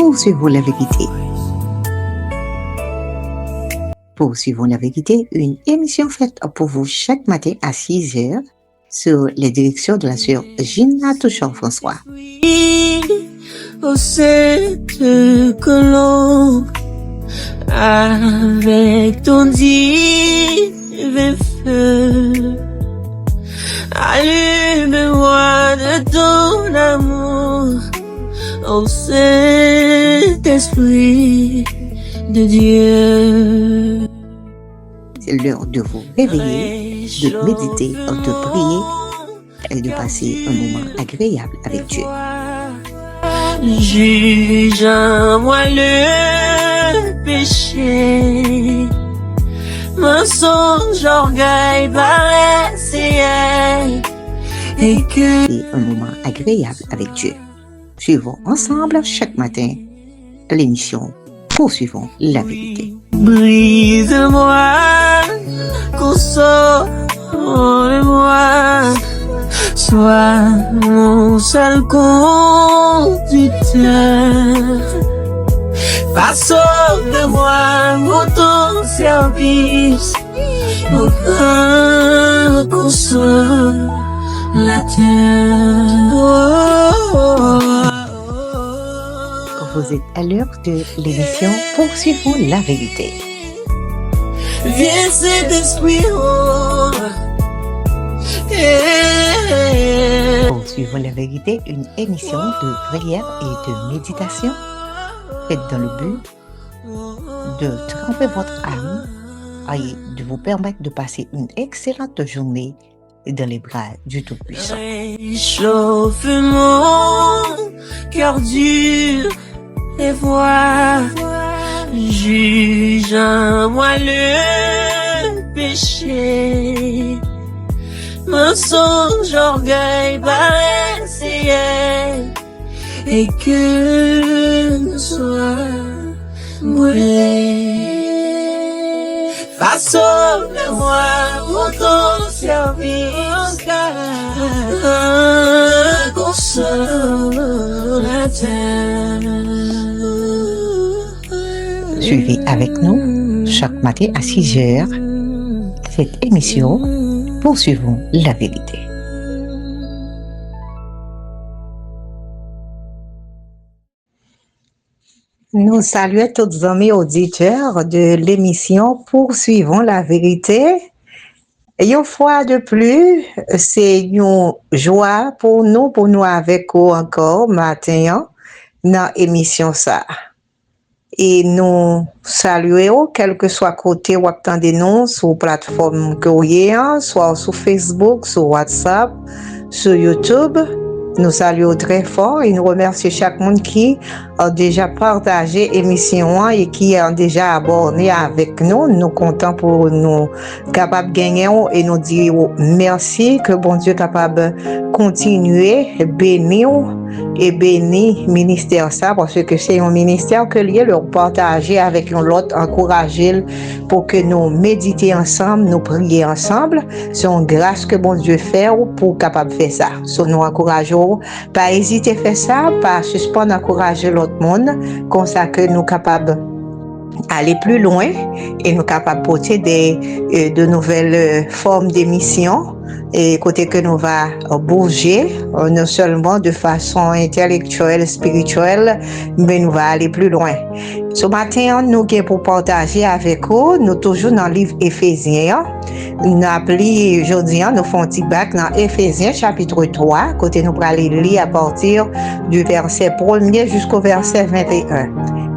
Poursuivons la vérité. Poursuivons la vérité, une émission faite pour vous chaque matin à 6h sur les directions de la sœur Gina Touchon-François. Au cette colombe, avec ton divin feu, allume-moi de ton amour, au Saint-Esprit de Dieu. C'est l'heure de vous réveiller, de méditer, de prier et de passer un moment agréable avec Dieu. Juge en moi le péché, mensonge, orgueil, paresse et que... Et un moment agréable avec Dieu. Suivons ensemble chaque matin l'émission Poursuivons la vérité. Brise-moi, console-moi, sois mon seul conducteur. Façonne de moi pour ton service, mon grand consolateur. Vous êtes à l'heure de l'émission Poursuivons la vérité. Viens Saint-Esprit, oh. Poursuivons la vérité, une émission de prière et de méditation faite dans le but de tremper votre âme et de vous permettre de passer une excellente journée dans les bras du Tout-Puissant. Réchauffe mon cœur dur et vois, juge en moi le péché, mensonge, orgueil, paresse et que nous soit brûlé. Façonne-moi pour ton service, consolateur. Suivez avec nous chaque matin à 6h cette émission Poursuivons la vérité. Nous saluons tous les amis auditeurs de l'émission Poursuivons la vérité. Et une fois de plus, c'est une joie pour nous avec vous encore matin dans l'émission ça. Et nous saluons, quel que soit côté ou attendez nous sur plateforme courrier, soit sur Facebook, sur WhatsApp, sur YouTube. Nous saluons très fort et nous remercions chaque monde qui a déjà partagé l'émission et qui a déjà abonné avec nous. Nous comptons pour nous capables de gagner et nous dire merci, que bon Dieu capable de continuer, bénir et bénir ministère ça parce que c'est un ministère que lié leur partager avec l'autre, encourager pour que nous méditions ensemble, nous prions ensemble. C'est une grâce que bon Dieu fait pour capable de faire ça. So, nous encourageons, pas hésiter à faire ça, pas suspendre, encourager l'autre monde, comme ça que nous capables aller plus loin et nous capables de porter de nouvelles formes d'émissions et côté que nous va bouger non seulement de façon intellectuelle, spirituelle, mais nous va aller plus loin. Ce matin, nous avons pour partager avec vous, nous toujours dans le livre Éphésiens. Nous appelons aujourd'hui, nous faisons un petit bac dans Éphésiens chapitre 3, côté nous allons lire à partir du verset 1er jusqu'au verset 21.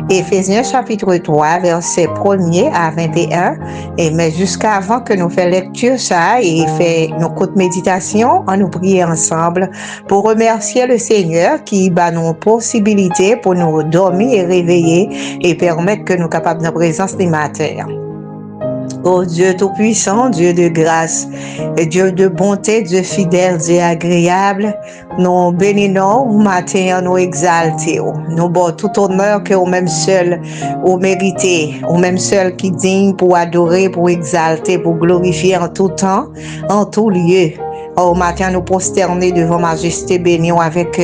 Éphésiens chapitre 3, verset 1er à 21. Et mais jusqu'à avant que nous fassions lecture ça et fait nos courtes méditations, on nous prie ensemble pour remercier le Seigneur qui bat nos possibilités pour nous dormir et réveiller et permettre que nous capables de présence des matins. Oh Dieu Tout-Puissant, Dieu de grâce, et Dieu de bonté, Dieu fidèle, Dieu agréable, nous bénissons au matin, nous exaltons, nous bon tout honneur que au même seul, au mérité, au même seul qui digne pour adorer, pour exalter, pour glorifier en tout temps, en tout lieu. Au matin, nous prosterner devant Majesté bénie avec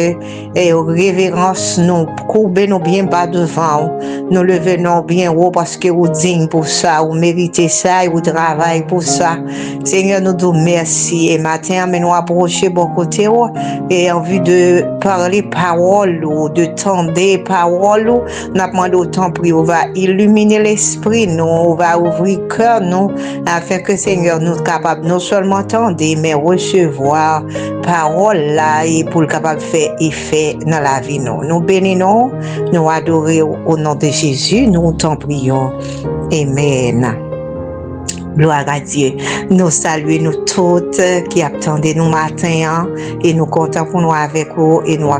révérence, nous courber nous bien bas devant. Nous lever nous bien haut parce que vous digne pour ça, vous méritez ça et vous travaillez pour ça. Seigneur, nous disons merci. Et matin, mais nous approcher beaucoup côté et en vue de parler parole ou de tendre parole, nous demandons autant prier, on va illuminer l'esprit, nous, on va ouvrir cœur, nous, afin que Seigneur nous capable non seulement entendre, mais recevoir parole là et pour le capable de faire effet dans la vie. Nous bénissons, nous adorons au nom de Jésus, nous t'en prions. Amen. Gloire à Dieu. Nous saluons nous toutes qui attendaient nous matin et nous comptons pour nous avec vous et nous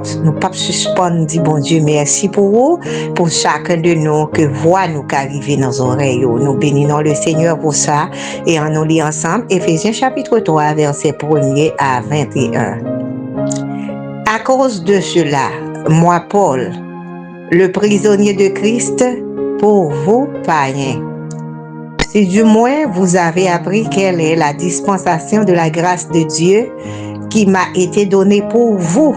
pas suspendre dit bon Dieu merci pour vous, pour chacun de nous que voix nous qu'arriver dans nos oreilles. Nous bénissons le Seigneur pour ça et on nous lit ensemble Éphésiens chapitre 3 verset 1er à 21. À cause de cela, moi Paul, le prisonnier de Christ, pour vous païens, si du moins vous avez appris quelle est la dispensation de la grâce de Dieu qui m'a été donnée pour vous.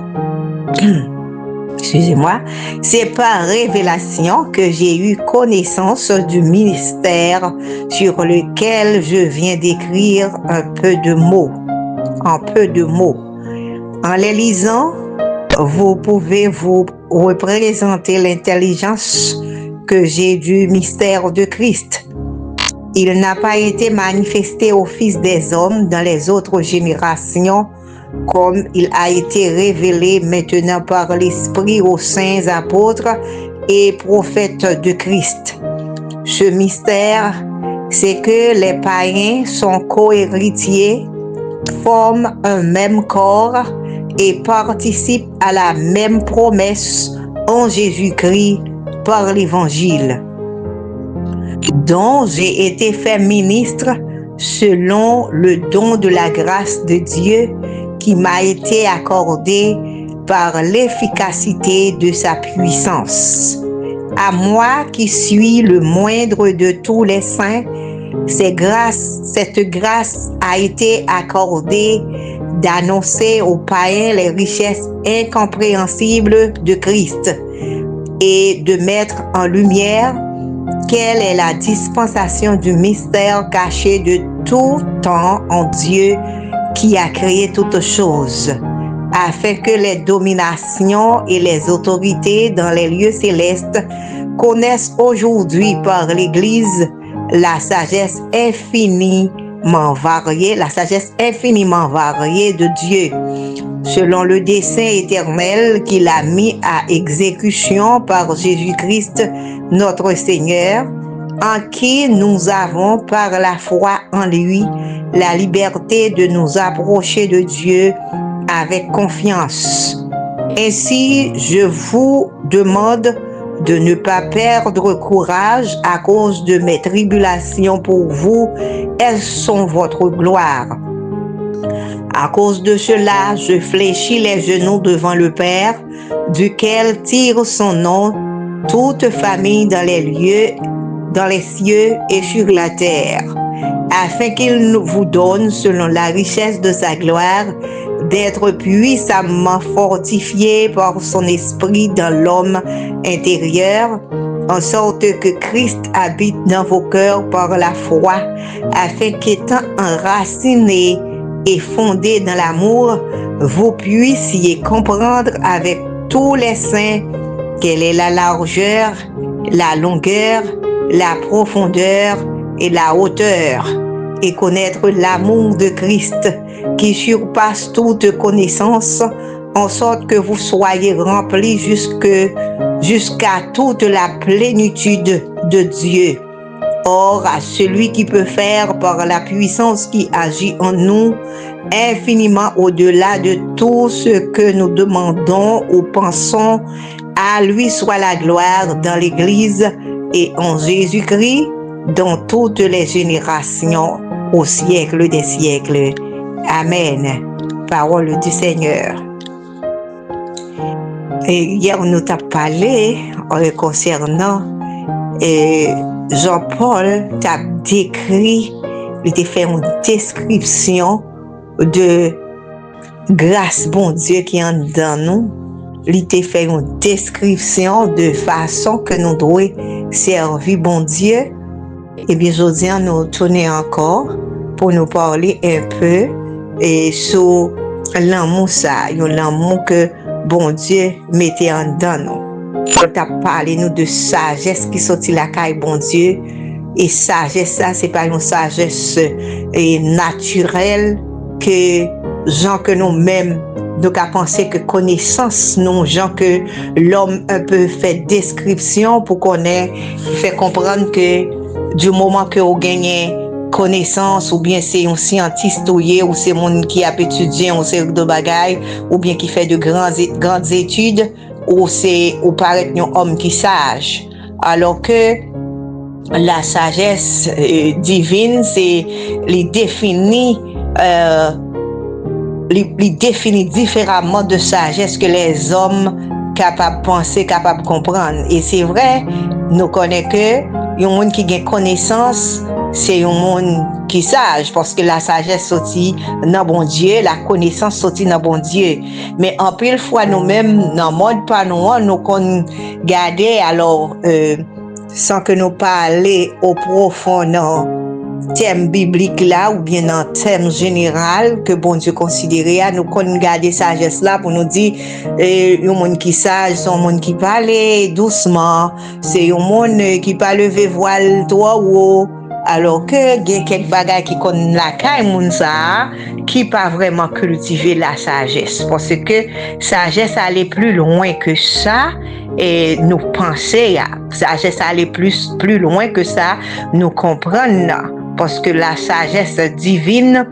Excusez-moi, c'est par révélation que j'ai eu connaissance du mystère sur lequel je viens d'écrire en peu de mots. En les lisant, vous pouvez vous représenter l'intelligence que j'ai du mystère de Christ. Il n'a pas été manifesté au Fils des hommes dans les autres générations comme il a été révélé maintenant par l'Esprit aux saints apôtres et prophètes de Christ. Ce mystère, c'est que les païens sont co-héritiers, forment un même corps et participent à la même promesse en Jésus-Christ par l'Évangile, dont j'ai été fait ministre selon le don de la grâce de Dieu qui m'a été accordé par l'efficacité de sa puissance. À moi qui suis le moindre de tous les saints, cette grâce a été accordée d'annoncer aux païens les richesses incompréhensibles de Christ et de mettre en lumière quelle est la dispensation du mystère caché de tout temps en Dieu qui a créé toutes choses, afin que les dominations et les autorités dans les lieux célestes connaissent aujourd'hui par l'Église la sagesse infiniment variée de Dieu, selon le dessein éternel qu'il a mis à exécution par Jésus-Christ notre Seigneur, en qui nous avons par la foi en lui la liberté de nous approcher de Dieu avec confiance. Ainsi, je vous demande de ne pas perdre courage à cause de mes tribulations pour vous. Elles sont votre gloire. À cause de cela, je fléchis les genoux devant le Père, duquel tire son nom toute famille dans les cieux et sur la terre, afin qu'il vous donne, selon la richesse de sa gloire, d'être puissamment fortifié par son esprit dans l'homme intérieur, en sorte que Christ habite dans vos cœurs par la foi, afin qu'étant enracinés et fondés dans l'amour, vous puissiez comprendre avec tous les saints quelle est la largeur, la longueur, la profondeur et la hauteur, et connaître l'amour de Christ qui surpasse toute connaissance, en sorte que vous soyez remplis jusqu'à toute la plénitude de Dieu. Or, à celui qui peut faire par la puissance qui agit en nous, infiniment au-delà de tout ce que nous demandons ou pensons, à lui soit la gloire dans l'Église et en Jésus-Christ, dans toutes les générations, au siècle des siècles. Amen. Parole du Seigneur. Et hier, on nous a parlé concernant Jean-Paul t'a décrit, il t'a fait une description de grâce bon Dieu qui est en dedans nous, il te fait une description de façon que nous devons servir bon Dieu. Et bien, aujourd'hui, nous tournons encore pour nous parler un peu et sur l'amour ça, l'amour que bon Dieu mettait en dedans nous. On t'a parlé nous de sagesse qui sortit la caille bon Dieu. Et sagesse ça, c'est pas une sagesse naturelle que gens que nous-mêmes nous avons pensé que connaissance nous gens que l'homme un peu fait description pour connaître, fait comprendre que du moment que vous gagnez connaissance ou bien c'est un scientiste ou c'est monde qui a étudié un série de bagailles ou bien qui fait de grandes études ou c'est ou paraît un homme qui sage, alors que la sagesse divine c'est les définit il définit différemment de sagesse que les hommes capables de penser, capables de comprendre. Et c'est vrai, nous connaissons que un monde qui a connaissance, c'est un monde qui est sage, parce que la sagesse sortit dans bon Dieu, la connaissance sortit dans bon Dieu. Mais en pile fois, nous-mêmes, dans le monde pas nous qu'on garder, alors, sans que nous parlions au profond, non, thème biblique là ou bien un thème général que bon Dieu considérait à nous qu'on garder sagesse là pour nous dire un monde qui sage c'est un monde qui parle doucement, c'est un monde qui pas lever voile trop haut, alors que il y a quelques bagages qui connaissent la caille moun ça qui pas vraiment cultiver la sagesse, parce que sagesse aller plus loin que ça et nous penser à sagesse aller plus loin que ça nous comprendre, parce que la sagesse divine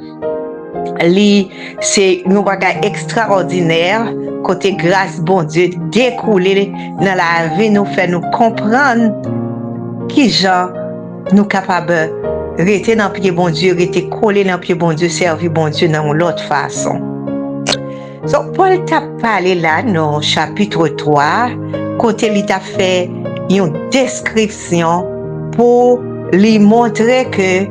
c'est un bagage extraordinaire côté grâce bon Dieu découler dans la vie nous fait nous comprendre qui gens nous capables rester dans pied bon Dieu, rester collé dans pied bon Dieu, servir bon Dieu dans l'autre façon. So, Paul t'a parlé là dans chapitre 3, côté il t'a fait une description pour lui montrer que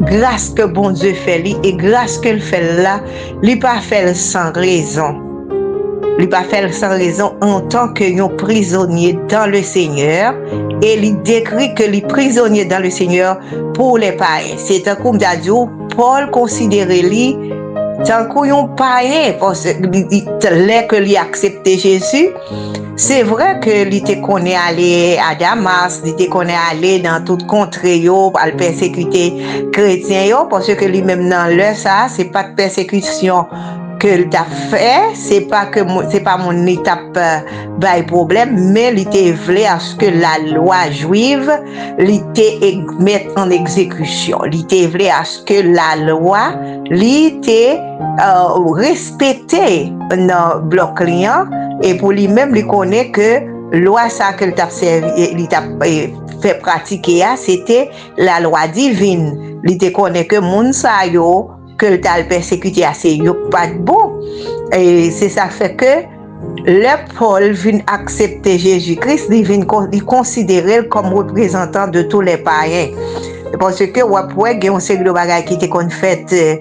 grâce que bon Dieu fait lui et grâce qu'il fait là, il pas fait sans raison. Il pas fait sans raison en tant que prisonnier dans le Seigneur, et il décrit que les prisonniers dans le Seigneur pour les païens. C'est un coup d'adieu, Paul considérait lui tant qu'on païen parce que lui accepté Jésus. C'est vrai que lui te connaît aller à Damas, lui te connaît aller dans toute contrée yo pour persécuter chrétiens yo, parce que lui même dans le ça c'est pas de persécution que il t'a fait, c'est pas mon étape bail problème, mais il te voulait à ce que la loi juive il te mette en exécution, il te voulait à ce que la loi il te respecté dans bloc client, et pour lui-même il connaît que loi ça que il t'a fait pratiquer c'était la loi divine. Il te connaît que moun sa yo que t'as persécuté assez yo pas de bon, et c'est ça fait que le Paul vient accepter Jésus-Christ, il vient considérer comme représentant de tous les païens, parce que ouais il y a une série de bagages qui étaient fait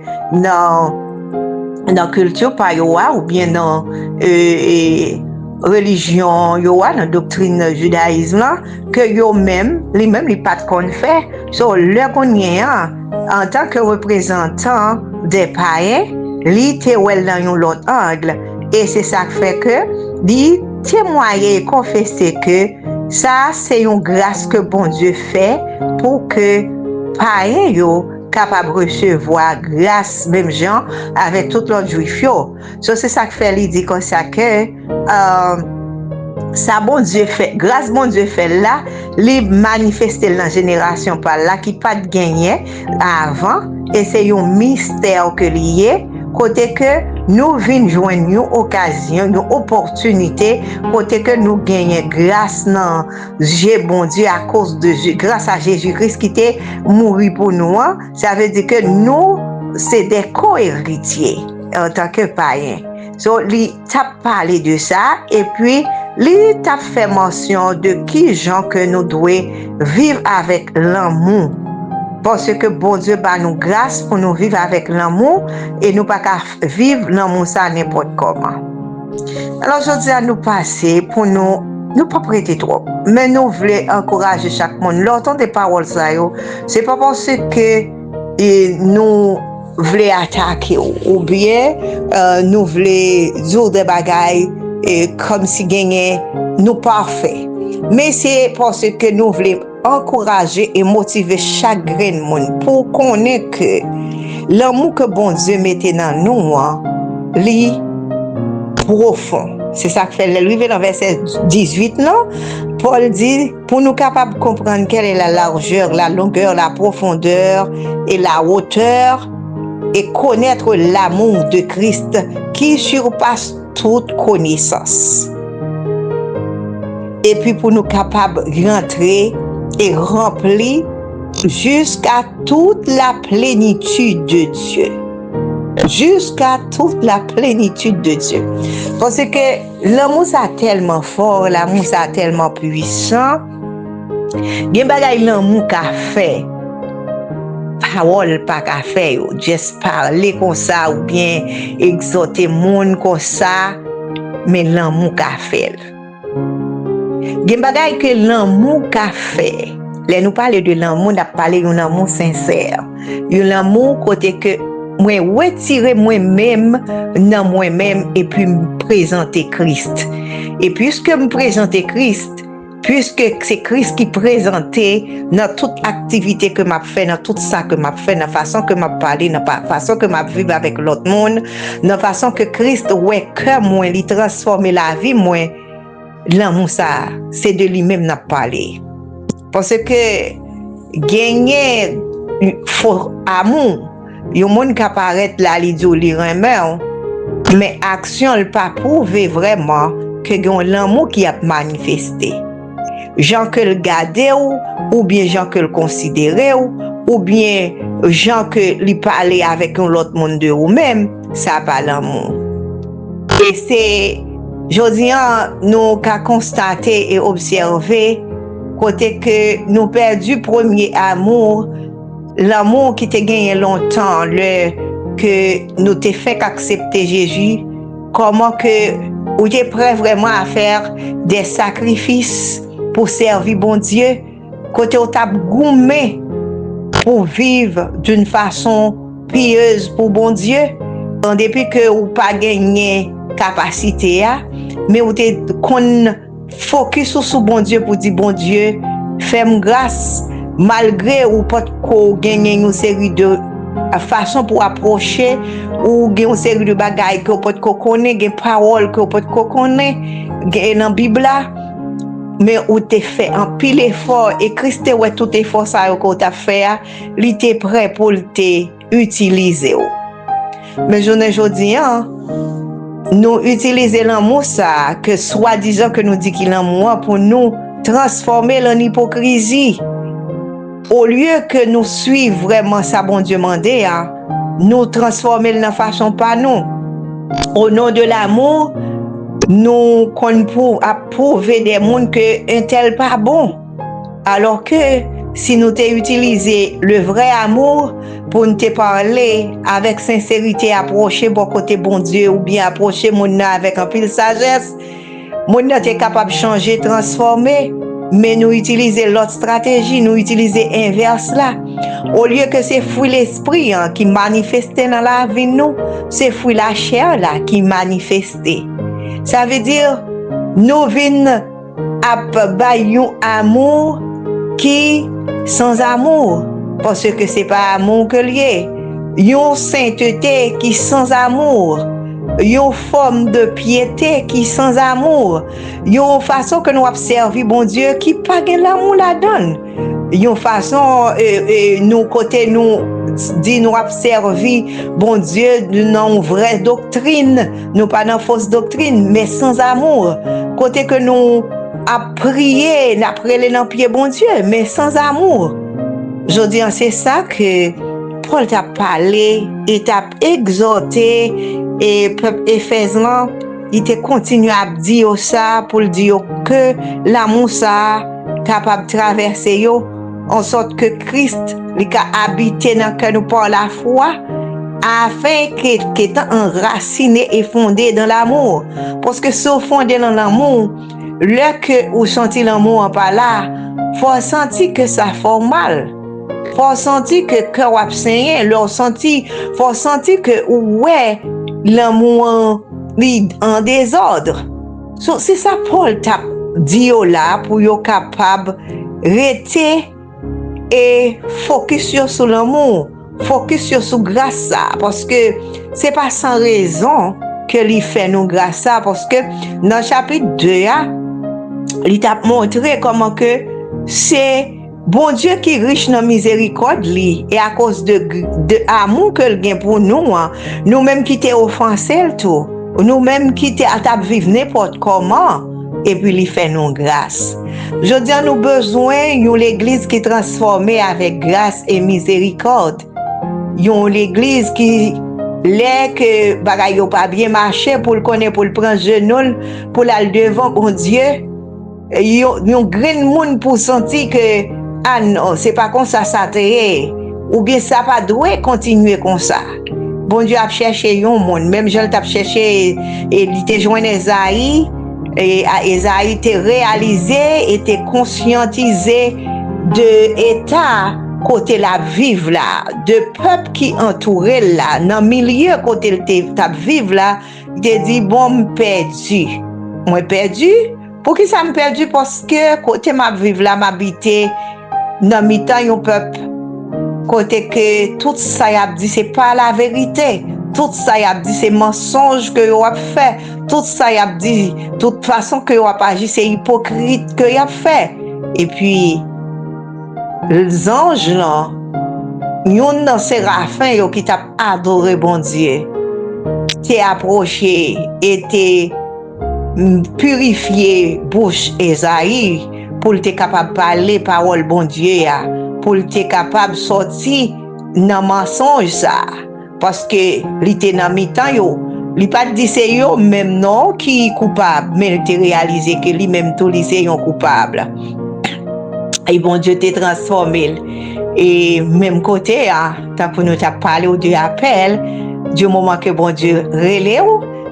dans culture païenne ou bien dans religion dans doctrine judaïsme là, que yo même les pas qu'on fait. So le connaît en tant que représentant des païens, li te wel dans un autre angle, et c'est ça qui fait que li témoigner et confesser que ça c'est une grâce que bon Dieu fait pour que païens yo capable de recevoir grâce même gens avec tout l'autre juif yo. So c'est ça qui fait li dit comme ça que ça bon Dieu fait, grâce bon Dieu fait là, les manifester dans la génération par là qui pas de gagné avant, et c'est un mystère que lié côté que nous venons joindre une occasion, une opportunité côté que nous gagnons grâce dans Dieu bon Dieu à cause de grâce à Jésus-Christ qui était mort pour nous. Ça veut dire que nous c'est des co-héritiers en tant que païens. So, li t'a parlé de ça, et puis li t'a fait mention de qui gens que nous devons vivre avec l'amour Parce que bon Dieu bat nous grâce pour nous vivre avec l'amour et nous pas qu'à vivre l'amour ça n'importe comment. Alors aujourd'hui à nous passer pour nous pas prêter trop, mais nous voulons encourager chaque monde. L'entendre des paroles ça yo, c'est pas parce que nous voulons attaquer ou bien nous voulons dire des bagailles comme si gagner nous parfait. Mais c'est parce que nous voulons encourager et motiver chaque grain de monde pour connaître que l'amour que bon Dieu mettait dans nous, lit profond. C'est ça que fait le dans verset 18 non? Paul dit pour nous capables de comprendre quelle est la largeur, la longueur, la profondeur et la hauteur et connaître l'amour de Christ qui surpasse toute connaissance. Et puis pour nous capables de rentrer et remplir jusqu'à toute la plénitude de Dieu. Jusqu'à toute la plénitude de Dieu. Parce que l'amour ça tellement fort, l'amour ça tellement puissant. Gen bagay l'amour qu'a fait. Parole pas qu'a fait, juste parler comme ça ou bien exhorter monde comme ça, mais l'amour qu'a fait. Gen bagay que l'amour qu'a fait. Là nous parler de l'amour, n'a parler d'un amour sincère. Un amour côté que moi retirer moi-même dans moi-même et puis me présenter Christ. Et puisque me présenter Christ, puisque c'est Christ qui présentait dans toute activité que m'a fait, dans tout ça que m'a fait, dans la façon que m'a parlé, dans la façon que m'a vivre avec l'autre monde, dans la façon que Christ ouais cœur moi, il transformer la vie moi, l'amour ça, c'est de lui-même n'a parlé. Parce que gagner faux amour, yon moun ka paraît là li di li remen, mais action le pas prouver vraiment que yon l'amour qui a manifesté. Gens que le garder ou bien gens que le considérer ou bien gens que li parler avec un autre monde de ou même, ça pas l'amour. Et c'est jodi nous ka constater et observer côté que nous perdu premier amour. L'amour qui te gagné longtemps, que nous t'ai fait accepter Jésus, comment que ou t'es prêt vraiment à faire des sacrifices pour servir bon Dieu, côté où t'as gourmé pour vivre d'une façon pieuse pour bon Dieu, depuis que ou pas gagné capacité mais où t'es qu'on focus sur bon Dieu pour dire bon Dieu, fais-moi grâce. Malgré ou pas qu'on gagne une série de façons pour approcher ou gagne une série de bagailles que peut qu'on connaît, des paroles que peut qu'on connaît dans la Bible mais où t'es fait un pile effort et Christ ouais tout effort ça que t'as fait, il était prêt pour te utiliser. Mais aujourd'hui nous utiliser l'amour ça que soi-disant que nous dit qu'il l'amour pour nous transformer en hypocrisie. Au lieu que nous suivons vraiment ça, bon Dieu mandé, nous transformer dans façon pas nous. Au nom de l'amour, nous qu'on pour approuver des mondes que un tel pas bon. Alors que si nous t'ai utilisé le vrai amour pour nous te parler avec sincérité, approcher bon côté bon Dieu ou bien approcher mon avec un peu de sagesse, mon t'es capable de changer, transformer. Mais nous utiliser l'autre stratégie, nous utiliser inverse là. Au lieu que c'est fruit l'esprit qui manifestait dans la vie nous, c'est fruit la chair là qui manifestait. Ça veut dire nous venons à bailler un amour qui sans amour, parce que c'est pas amour que lié. Une sainteté qui sans amour. Une forme de piété qui sans amour, une façon que nous observons bon Dieu qui pas l'amour la donne, une façon nous côté nous dit nous observer bon Dieu dans vraie doctrine, nous pas dans fausse doctrine, mais sans amour, côté que nous a prié, n'a prié dans pied bon Dieu, mais sans amour. Je dis c'est ça que Paul t'a parlé et t'a exhorté et peuple Éphésiens il te continue à dire ça pour dire que l'amour ça capable de traverser yo en sorte que Christ li ka habiter dans cœur nous par la foi, afin qu'étant enraciné et fondé dans l'amour. Parce que si vous fondé dans l'amour, là que vous sentez l'amour en par là, faut sentir que ça fait mal. Faut sentir que cœur absent, faut sentir que ouais, l'amour en désordre. So, c'est ça Paul t'a dit là pour être capable rester et focus sur l'amour, focus sur grâce parce que c'est pas sans raison que il fait nous grâce parce que dans le chapitre 2 il t'a montré comment que c'est bon Dieu qui est riche dans miséricorde li et à cause de amour que il gagne pour nous nous-mêmes qui t'es offensé tout, nous-mêmes qui t'es à table vivre n'importe comment et puis il fait nous grâce. Je dis nous besoin d'une l'église qui est transformée avec grâce et miséricorde. Yon l'église qui l'est que bagay yo pas bien marché pour le connaître, pour le prendre genou, pour aller devant bon Dieu. Yon grand monde pour sentir que ah non, c'est pas comme ça ça t'est ou bien ça pas doit continuer comme ça. Bon Dieu a cherché yon monde, même Jean t'a cherché et il te joint Esaïe. Et Esaïe était réalisé, était conscientisé de état côté la vive là, de peuple qui entourait là, dans milieu côté le vive là, il te dit bon moi perdu, pour qui ça me perdu parce que côté ma vive là m'habiter dans mi-temps yon peuple côté que tout ça y a dit c'est pas la vérité. Tout ça y a dit c'est mensonge que yo a fait. Tout ça y a dit toute façon que yo a agi c'est hypocrite que y a fait. Et puis les anges là, yon dans séraphins yo qui t'a adoré bon Dieu, t'es approché et t'es purifié bouche Esaïe pour t'être capable parler parole bon Dieu pour t'être capable sortir dans mensonge ça. Parce que li te nan mi-temps yo, li pas dit c'est yo même non qui coupable, mais il te réalisé que lui même tout li c'est yon coupable. Et bon Dieu te transformé. Et même côté tant pour nous t'a parlé au Dieu appel, du moment que bon Dieu relève,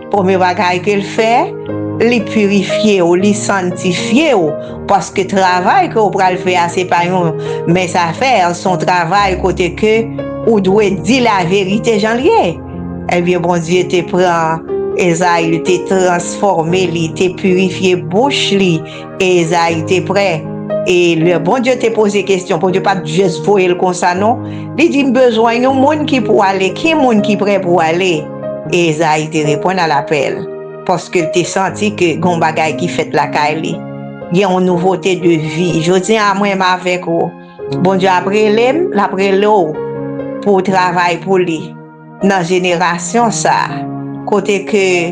premier bagage qu'il fait, li purifier ou li sanctifier parce que travail que on pral faire c'est pas yon mais ça faire son travail côté que ou doit dire la vérité j'en lié. Eh bien bon Dieu te prend Esaïe te transformé li te purifié bouche li et Esaïe te prêt et le bon Dieu te posé question pour Dieu pas juste voyer le comme ça non. Il dit besoin d'un monde qui pour aller, qui monde qui prêt pour aller. Et Esaïe te répond à l'appel parce que tu senti que gon bagay qui fait la caille il y a une nouveauté de vie. Je dis à moi avec vous. Bon Dieu après l'eau pour travail pour lui dans génération ça côté que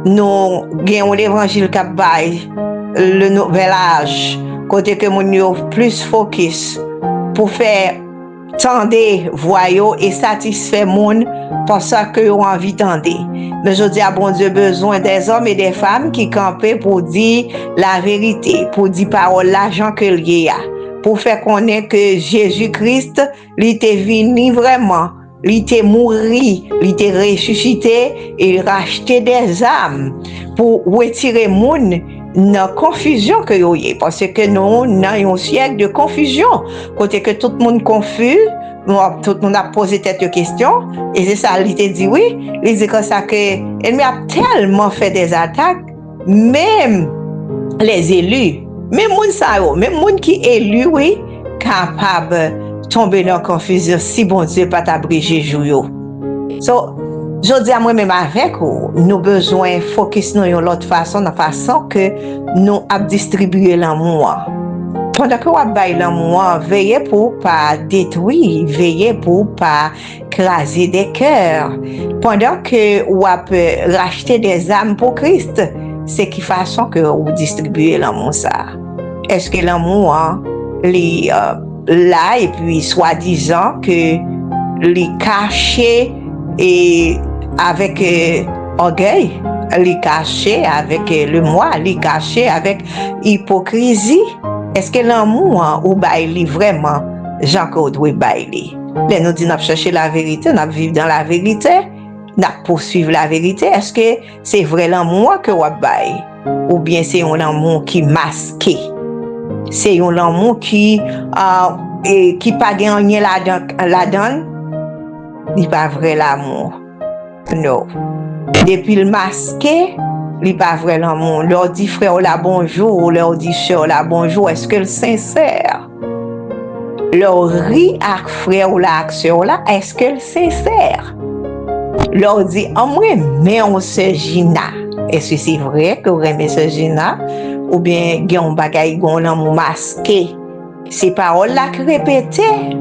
nous gagnons l'évangile qui bail le nouvel âge côté que mon yo plus focus pour faire tendre voyou et satisfaire monde pour ça que ont envie tendre. Mais je dis à bon Dieu besoin des hommes et des femmes qui campent pour dire la vérité, pour dire parole l'argent que lié a, pour faire connaître que Jésus-Christ il était venu vraiment, il était mort, il était ressuscité et racheter des âmes pour retirer monde dans confusion que yo y parce que nous dans un siècle de confusion côté que tout le monde confus tout le monde a posé tête questions et c'est ça il te dit oui il dit comme ça que elle m'a tellement fait des attaques même les élus même monde ça même monde qui élu oui capable tomber dans confusion si bon Dieu pas t'abrégé jour so je dis à moi-même avec vous, nous besoin focus nous l'autre façon, la façon que nous avons distribué l'amour. Pendant que vous avez l'amour, veillez pour pas détruire, veillez pour pas craser des cœurs. Pendant que vous avez racheté des âmes pour Christ, c'est qui façon que vous distribuez l'amour ça. Est-ce que l'amour là et puis soi-disant que les caché et avec orgueil, les caché avec le moi, les caché avec hypocrisie, Est-ce que l'amour hein, ou bail vraiment Jean-Claude doit bailler? Là nous dit n'a chercher la vérité, n'a vivre dans la vérité, n'a poursuivre la vérité. Est-ce que c'est vrai l'amour que ou bail ou bien c'est un amour qui masqué? C'est un amour qui pas gagné la donne, il pas vrai l'amour. Non. Depuis le masqué, il pas vrai l'amour. Leur dit frère la bonjour, leur dit sœur la bonjour, est-ce que le sincère? Leur rit à frère ou la sœur là, est-ce que le sincère? Leur dit en moi mais on se Gina. Est-ce que c'est vrai que vous aimez ce Gina? Ou bien gen bagay gon l'amour masqué? Ces paroles là qui répétées,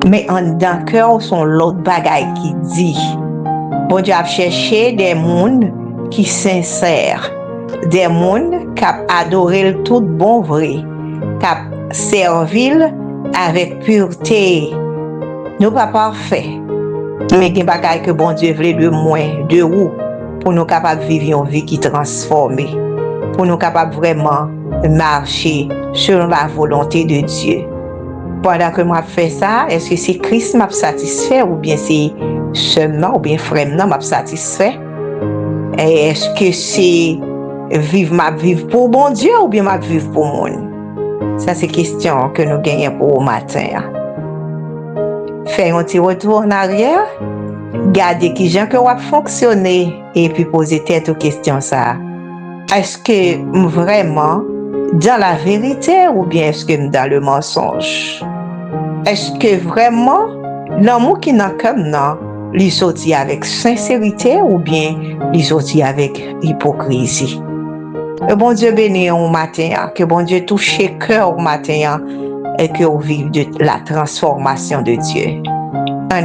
mais en dedans cœur sont l'autre bagay qui dit. Bon Dieu a cherché des mondes qui sincères, des mondes qui adorent le tout bon vrai, qui servent avec pureté. Nous pas parfaits, mais gen bagay que bon Dieu voulait de moi, de vous, pour nous capables de vivre une vie qui transforme, pour nous capables vraiment marcher selon la volonté de Dieu. Pendant que moi fais ça, est-ce que c'est Christ m'a satisfait ou bien c'est seulement ou bien frère m'a satisfait? Et est-ce que c'est vivre pour bon Dieu ou bien m'a vivre pour monde? Ça c'est question que nous gagnons pour au matin. Faire un petit retour en arrière, garder qui gens que va fonctionner et puis poser tête aux questions ça. Est-ce que vraiment dans la vérité ou bien est-ce que dans le mensonge? Est-ce que vraiment l'amour qui n'a comme non, il sorti avec sincérité ou bien il sorti avec hypocrisie? Que bon Dieu bénisse au matin, que bon Dieu touche le cœur au matin et que vous vivez de la transformation de Dieu.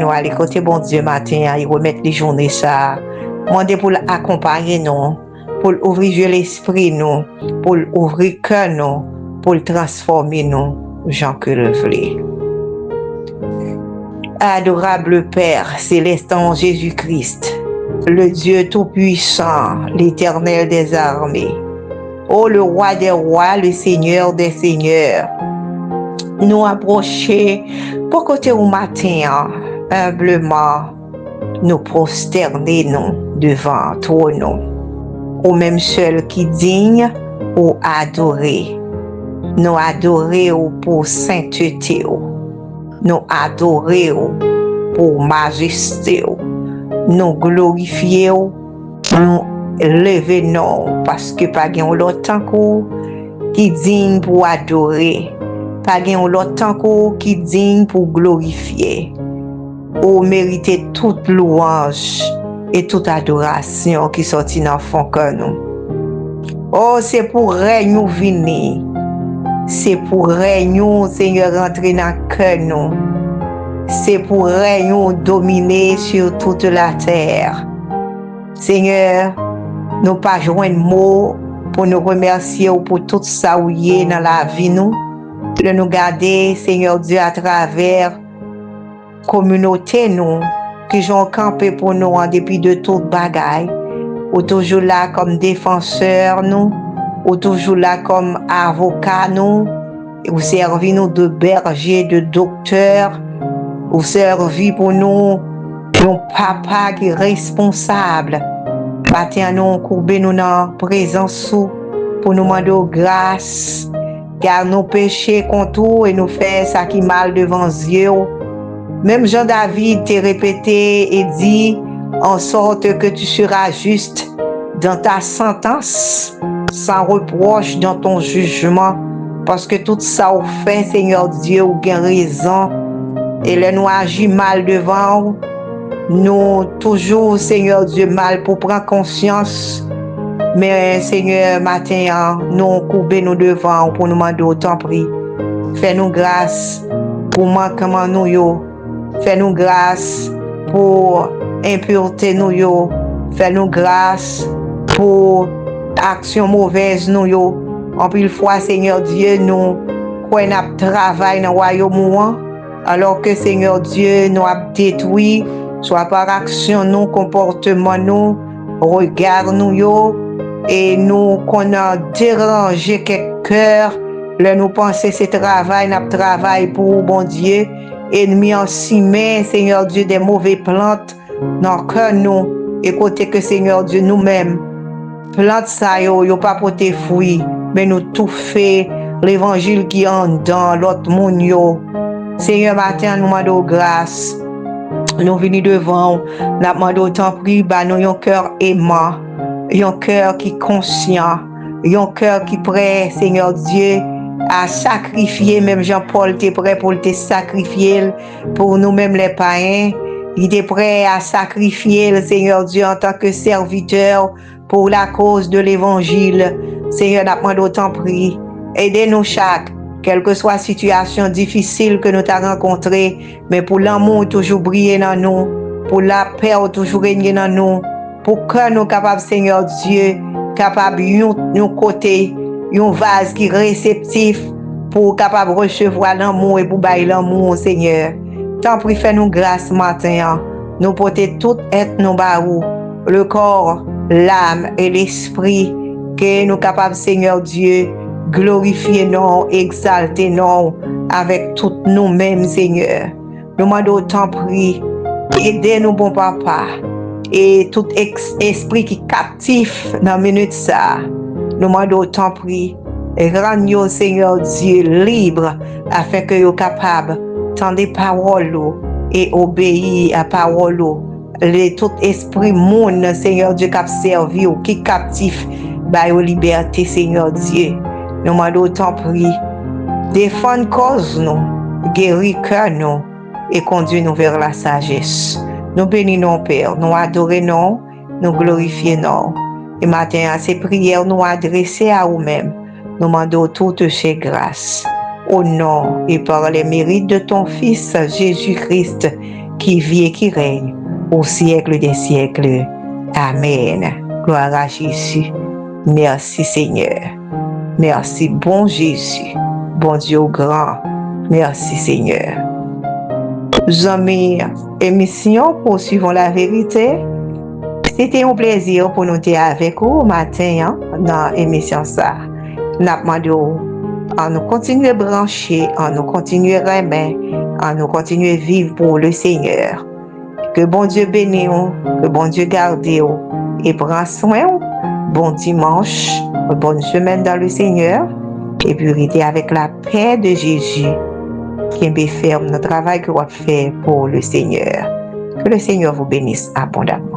Nous allons côté bon Dieu matin, il remettre les journées ça, demander pour l'accompagner nous, pour ouvrir l'esprit nous, pour ouvrir le cœur nous, pour le transformer nous, Jean que le voulait. Adorable Père céleste en Jésus-Christ, le Dieu tout-puissant, l'Éternel des armées, ô le Roi des rois, le Seigneur des seigneurs, nous approcher pour côté au matin, humblement, nous prosterner nous devant toi, nous, au même seul qui digne ou adorer, nous adorer pour sainteté, nous adorer pour majesté, nous glorifier, nous lever non parce que pas gen l'autre temps qui digne pour adorer, pas gen l'autre temps qui digne pour glorifier. Ou mériter toute louange et toute adoration qui sortit dans fond cœur nous. Oh, c'est pour règne nous venir. C'est pour règne nous, Seigneur, rentrer dans le cœur nous. C'est pour règne nous dominer sur toute la terre. Seigneur, nous pas joindre mots pour nous remercier ou pour tout ça où y est dans la vie nous. De nous garder, Seigneur Dieu, à travers communauté nous, qui ont campé pour nous en dépit de toute bagaille. Ou toujours là comme défenseur nous, ou toujours là comme avocat nous, ou servi nous de berger, de docteur, ou servi pour nous, un papa qui est responsable. Matin nous courber nous dans présence pour nous demander grâce, car nos péchés contre et nous faire ça qui mal devant Dieu. Même Jean-David t'a répété et dit en sorte que tu seras juste dans ta sentence, sans reproche dans ton jugement, parce que tout ça ou fait, Seigneur Dieu, ou bien raison, et là nous agit mal devant, nous toujours, Seigneur Dieu, mal pour prendre conscience, mais Seigneur, matin, nous couper nous devant pour nous demander autant prix. Fais-nous grâce pour manquement nous yo. Fais-nous grâce pour impureté nous yo. Fais-nous grâce pour action mauvaise nous yo. En pile fois, Seigneur Dieu, nous croyons notre travail dans le royaume, alors que Seigneur Dieu nous a détruit, soit par action, nous, comportement, nous, regard nous yo, et nous qu'on a dérangé quelques cœurs Là, nous pensons c'est travail, nous travail pour bon Dieu. Ennemi en ciment, Seigneur Dieu, des mauvais plantes dans le cœur nous. Et côté que Seigneur Dieu, nous-mêmes, plantes ça, yo pas porté fruit, mais nous tout fait l'évangile qui est en dedans, l'autre monde yo. Seigneur, matin, nous demandons grâce. Nous venons devant, nous demandons autant prix, bah nous un cœur aimant, un cœur qui est conscient, un cœur qui est prêt, Seigneur Dieu, à sacrifier, même Jean-Paul était prêt pour te sacrifier pour nous-mêmes les païens. Il était prêt à sacrifier le Seigneur Dieu en tant que serviteur pour la cause de l'évangile. Seigneur, nous demandons autant prix. Aidez-nous chaque, quelle que soit la situation difficile que nous avons rencontrée, mais pour l'amour toujours briller dans nous, pour la paix toujours régner dans nous, pour que nous capables, Seigneur Dieu, capables nous côté, un vase qui est réceptif pour capable recevoir l'amour et pour bailler l'amour, Seigneur. Tant pis, fais-nous grâce matin. Nous porter tout être nous barou, le corps, l'âme et l'esprit, que nous capables, Seigneur Dieu, glorifier nous, exalter nous avec tout nous-mêmes, Seigneur. Nous demandons autant prix, aidez-nous, bon papa, et tout esprit qui captif dans la minute ça. Nous demandons autant prix, rends-nous, Seigneur Dieu, libre afin que nous capables d'entendre des paroles et obéir à parole. Tout esprit monde, Seigneur Dieu, qui a servi ou qui captif, bah, aux liberté, Seigneur Dieu. Nous demandons autant prix, défendre cause nous, guérir cœur nous et conduire nous vers la sagesse. Nous bénissons, Père, nous adorons, nous glorifions. Et matin, à ces prières, nous adresser à nous-mêmes. Nous demandons toutes ces grâces. Au nom et par les mérites de ton Fils, Jésus-Christ, qui vit et qui règne au siècle des siècles. Amen. Gloire à Jésus. Merci Seigneur. Merci bon Jésus. Bon Dieu grand. Merci Seigneur. Amis, émission Poursuivons la vérité. C'était un plaisir pour nous être avec vous matin dans l'émission ça. Nous demandons à nous continuer à brancher, à nous continuer à aimer, à nous continuer à vivre pour le Seigneur. Que bon Dieu bénisse, que bon Dieu garde et prend soin. Bon dimanche, bonne semaine dans le Seigneur et purité avec la paix de Jésus qui est ferme notre travail que vous faites pour le Seigneur. Que le Seigneur vous bénisse abondamment.